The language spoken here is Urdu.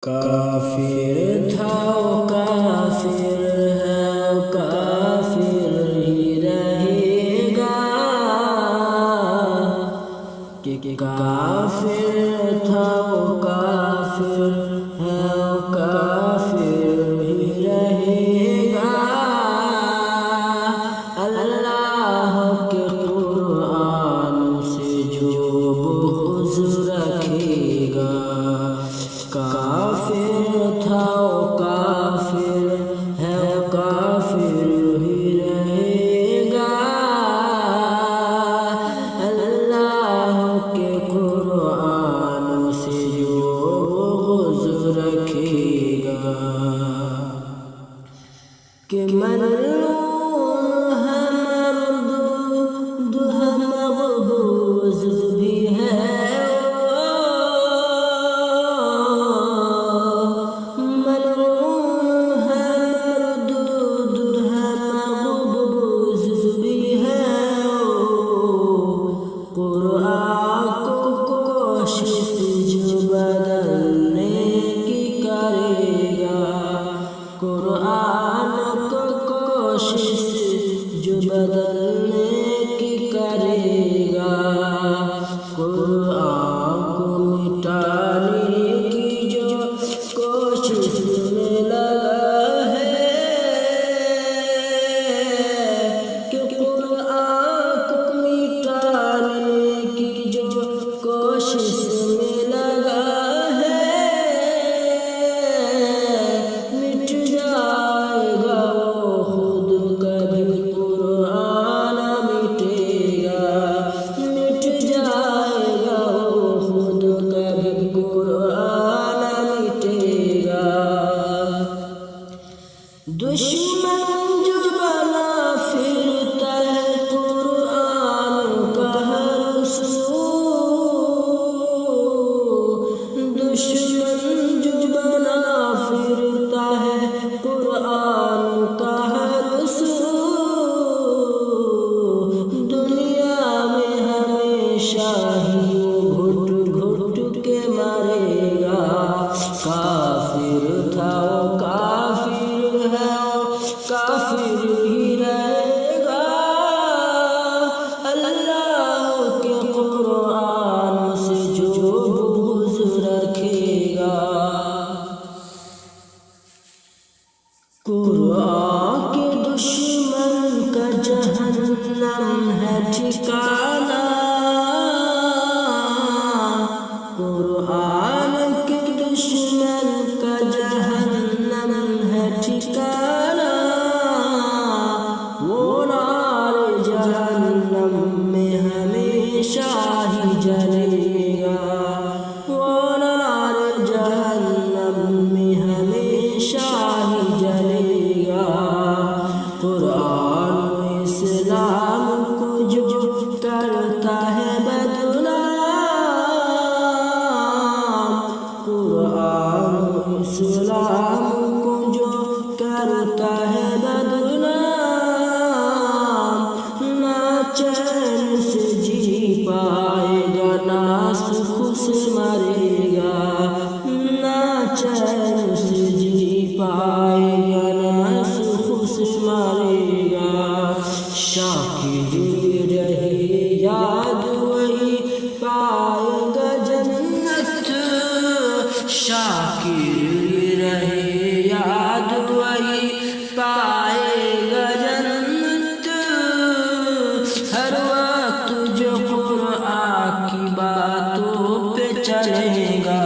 کافر تھا وہ کافر ہے وہ کافر ہی رہے گا، کہ کافر تھا وہ کافر ہے وہ کافر ہی رہے گا۔ اللہ کے قرآن سے جو بغض رکھے گا، کافر تھا وہ کافر ہے وہ کافر ہی رہے گا۔ اللہ کے قرآن سے جو بغض رکھے گا، کہ ملعون ہے مردود ہے مغبوض بھی ہے، قرآن کو کوشش جو بدلنے کی کرے گا، قرآن کو مٹانے کی جو کوشش میں لگا ہے، کہ قرآن کو مٹانے کی جو کوشش میں لگا ہے، دشمن جو بنا پھرتا ہے قرآن کا ہر سو، دشمن جو بنا پھرتا ہے قرآن کا ہر سو، دنیا میں ہمیشہ ہی گھٹ گھٹ کے مرے گا۔ کافر تھا وہ کافر ہے کافر ہی رہے گا، اللہ کے قرآن سے جو بغض رکھے گا۔ قرآن کے دشمن کا جہنم ہے ٹھکانہ، قرآن کے دشمن کا جہنم ہے ٹھکانہ، وہ نار جہنم میں ہمیشہ ہی جلے گا، وہ نار جہنم میں ہمیشہ ہی جلے گا۔ قرآن و اسلام کو جو کرتا ہے بدنام، قرآن و اسلام کو جو کرتا ہے بدنام، نہ چین سے جی پائے گا نہ سکھ سے مرے گا، نہ چین سے جی پائے گا نہ سکھ سے مرے گا۔ شاکر رہے یاد وہی پائے گا جنت، شاکر رہے یاد وہی پائے گا جنت، ہر وقت جو قرآن کی باتوں پہ چلے گا۔